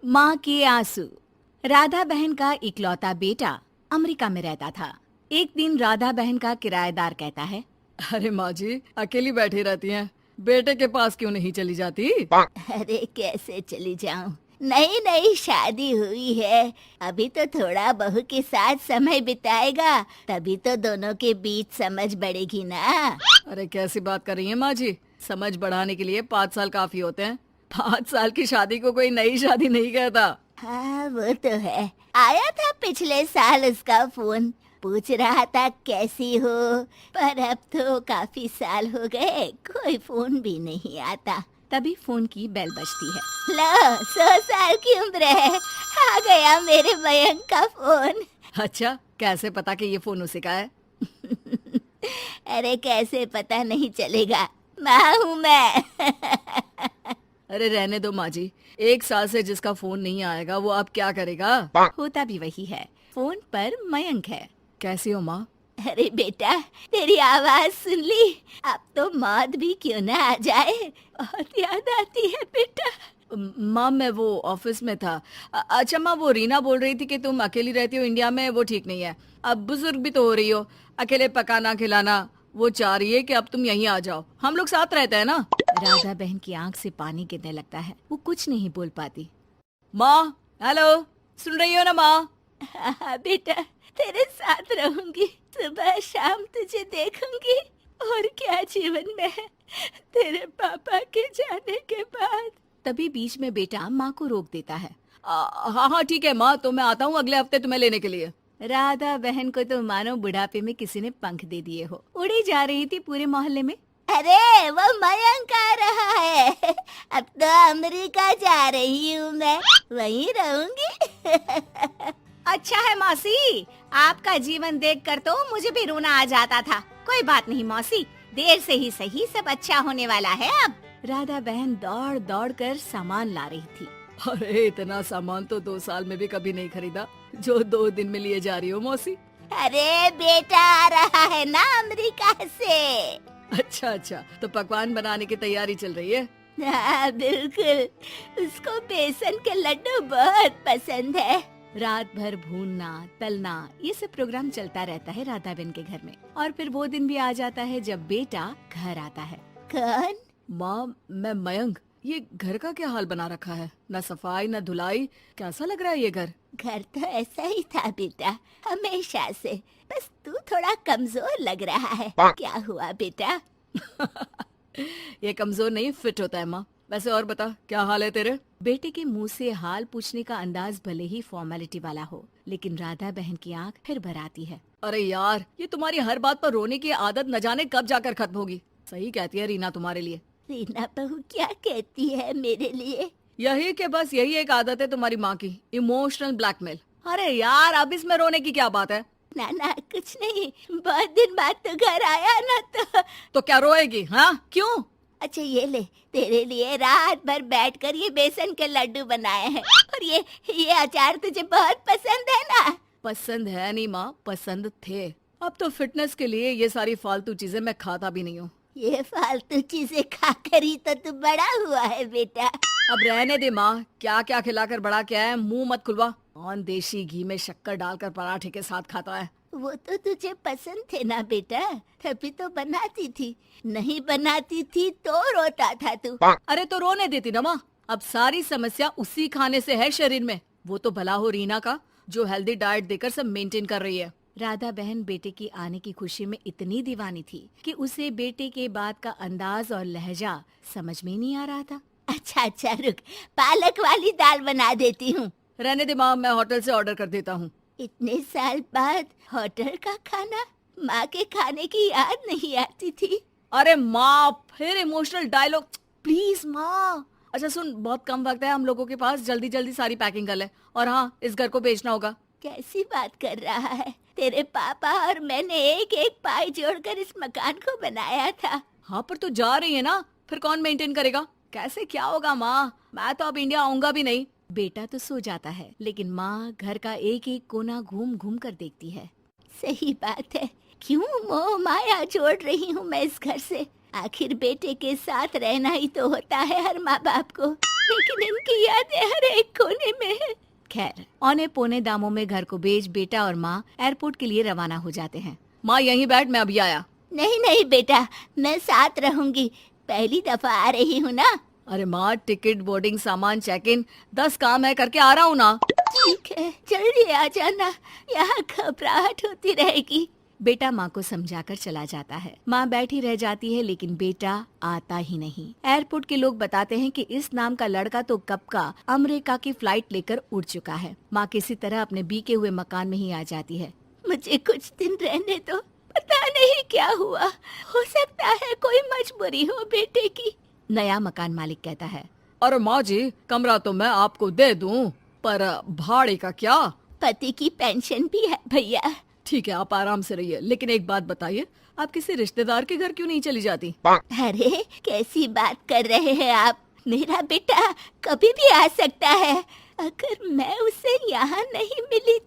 माँ के आंसू। राधा बहन का इकलौता बेटा अमेरिका में रहता था। एक दिन राधा बहन का किराएदार कहता है, अरे माँ जी अकेली बैठी रहती हैं, बेटे के पास क्यों नहीं चली जाती? अरे कैसे चली जाऊं, नई नई शादी हुई है, अभी तो थोड़ा बहू के साथ समय बिताएगा, तभी तो दोनों के बीच समझ बढ़ेगी ना। अरे कैसी बात कर रही हैं माँ जी, समझ बढ़ाने के लिए 5 साल काफी होते हैं। 5 साल की शादी को कोई नई शादी नहीं कहता। हाँ वो तो है, आया था पिछले साल उसका फोन, पूछ रहा था कैसी हो, पर अब तो काफी साल हो गए, कोई फोन भी नहीं आता। तभी फोन की बेल बजती है। लो 100 साल की उम्र है, आ गया मेरे मयंक का फोन। अच्छा कैसे पता कि ये फोन उसी का है? अरे कैसे पता नहीं चलेगा, माँ हूँ मैं। अरे रहने दो माँ जी, 1 साल से जिसका फोन नहीं आएगा वो अब क्या करेगा? होता भी वही है, फोन पर मयंक है। कैसी हो माँ? अरे बेटा तेरी आवाज सुन ली, अब तो मौत भी क्यों ना आ जाए, बहुत याद आती है बेटा। माँ मैं वो ऑफिस में था। अच्छा माँ, वो रीना बोल रही थी कि तुम अकेली रहती हो इंडिया में, वो ठीक नहीं है। अब बुजुर्ग भी तो हो रही हो, अकेले पकाना खिलाना, वो चाह रही है कि अब तुम यहीं आ जाओ, हम लोग साथ रहते हैं ना। राधा बहन की आंख से पानी गिरने लगता है, वो कुछ नहीं बोल पाती। माँ हेलो, सुन रही हो ना माँ? हाँ बेटा, तेरे साथ रहूंगी, सुबह शाम तुझे देखूंगी, और क्या जीवन में है तेरे पापा के जाने के बाद। तभी बीच में बेटा माँ को रोक देता है। हाँ हाँ ठीक है माँ, तो मैं आता हूँ अगले हफ्ते तुम्हें लेने के लिए। राधा बहन को तो मानो बुढ़ापे में किसी ने पंख दे दिए हो, उड़ी जा रही थी पूरे मोहल्ले में। अरे वो मयंक आ रहा है, अब तो अमेरिका जा रही हूँ मैं, वहीं रहूंगी। अच्छा है मौसी, आपका जीवन देखकर तो मुझे भी रोना आ जाता था। कोई बात नहीं मौसी, देर से ही सही, सब अच्छा होने वाला है अब। राधा बहन दौड़ दौड़ कर सामान ला रही थी। अरे इतना सामान तो 2 साल में भी कभी नहीं खरीदा जो 2 दिन में लिए जा रही हो मौसी। अरे बेटा आ रहा है ना अमेरिका से। अच्छा अच्छा, तो पकवान बनाने की तैयारी चल रही है? हाँ बिल्कुल, उसको बेसन के लड्डू बहुत पसंद है। रात भर भूनना तलना ये सब प्रोग्राम चलता रहता है राधा बहन के घर में। और फिर वो दिन भी आ जाता है जब बेटा घर आता है। कौन? माँ मैं मयंक, ये घर का क्या हाल बना रखा है, न सफाई न धुलाई, कैसा लग रहा है ये घर? घर तो ऐसा ही था बेटा, हमेशा से, बस तू थोड़ा कमजोर लग रहा है। क्या हुआ बेटा? ये कमजोर नहीं फिट होता है माँ। वैसे और बता, क्या हाल है तेरे? बेटे के मुंह से हाल पूछने का अंदाज भले ही फॉर्मेलिटी वाला हो, लेकिन राधा बहन की आंख फिर भर आती है। अरे यार, ये तुम्हारी हर बात पर रोने की आदत न जाने कब जाकर खत्म होगी। सही कहती है रीना तुम्हारे लिए। रीना बहू क्या कहती है मेरे लिए? यही कि बस यही एक आदत है तुम्हारी माँ की, इमोशनल ब्लैकमेल। अरे यार अब इसमें रोने की क्या बात है? ना ना कुछ नहीं, बहुत दिन बाद तो घर आया ना तो क्या रोएगी? हाँ क्यों? अच्छा ये ले, तेरे लिए रात भर बैठकर ये बेसन के लड्डू बनाए हैं, और ये अचार तुझे बहुत पसंद है ना? पसंद है नहीं माँ, पसंद थे। अब तो फिटनेस के लिए ये सारी फालतू चीजें मैं खाता भी नहीं हूँ। ये फालतू चीजें खाकर ही तो तू बड़ा हुआ है बेटा। अब रहने दे माँ, क्या क्या खिलाकर बड़ा क्या है, मुंह मत खुलवा। कौन देशी घी में शक्कर डालकर पराठे के साथ खाता है? वो तो तुझे पसंद थे ना बेटा, तभी तो बनाती थी, नहीं बनाती थी तो रोता था तू। अरे तो रोने देती ना माँ, अब सारी समस्या उसी खाने से है शरीर में। वो तो भला हो रीना का, जो हेल्दी डाइट देकर सब मेंटेन कर रही है। राधा बहन बेटे की आने की खुशी में इतनी दीवानी थी कि उसे बेटे के बात का अंदाज और लहजा समझ में नहीं आ रहा था। अच्छा रुक, पालक वाली दाल बना देती हूँ। रहने दे माँ, मैं होटल से ऑर्डर कर देता हूँ। इतने साल बाद होटल का खाना, माँ के खाने की याद नहीं आती थी। अरे माँ फिर इमोशनल डायलॉग, प्लीज माँ। अच्छा सुन, बहुत कम वक्त है हम लोगों के पास, जल्दी जल्दी सारी पैकिंग कर ले। और हाँ, इस घर को बेचना होगा। कैसी बात कर रहा है, तेरे पापा और मैंने एक एक पाई जोड़कर इस मकान को बनाया था। हाँ पर तू जा रही है ना, फिर कौन मेंटेन करेगा? कैसे क्या होगा माँ, मैं तो अब इंडिया आऊंगा भी नहीं। बेटा तो सो जाता है, लेकिन माँ घर का एक एक कोना घूम घूम कर देखती है। सही बात है, क्यों मोह माया जोड़ रही हूँ मैं इस घर से, आखिर बेटे के साथ रहना ही तो होता है हर माँ बाप को। लेकिन इनकी यादें हर एक कोने में है। खैर, औने पौने दामों में घर को बेच बेटा और माँ एयरपोर्ट के लिए रवाना हो जाते हैं। माँ यहीं बैठ, मैं अभी आया। नहीं नहीं बेटा, मैं साथ रहूंगी, पहली दफा आ रही हूँ ना। अरे माँ, टिकट, बोर्डिंग, सामान, चेक इन 10 काम है, करके आ रहा हूँ ना। ठीक है, जल्दी आ जाना, यहाँ घबराहट होती रहेगी। बेटा माँ को समझाकर चला जाता है। माँ बैठी रह जाती है लेकिन बेटा आता ही नहीं। एयरपोर्ट के लोग बताते हैं कि इस नाम का लड़का तो कब का अमेरिका की फ्लाइट लेकर उड़ चुका है। माँ किसी तरह अपने बीके हुए मकान में ही आ जाती है। मुझे कुछ दिन रहने दो, पता नहीं क्या हुआ, हो सकता है कोई मजबूरी हो बेटे की। नया मकान मालिक कहता है। अरे माँ जी, कमरा तो मैं आपको दे दूँ, पर भाड़े का क्या? पति की पेंशन भी है भैया। ठीक है, आप आराम से रहिए, लेकिन एक बात बताइए, आप किसी रिश्तेदार के घर क्यों नहीं चली जाती? अरे कैसी बात कर रहे हैं आप, मेरा बेटा कभी भी आ सकता है। अगर मैं उसे यहाँ नहीं मिली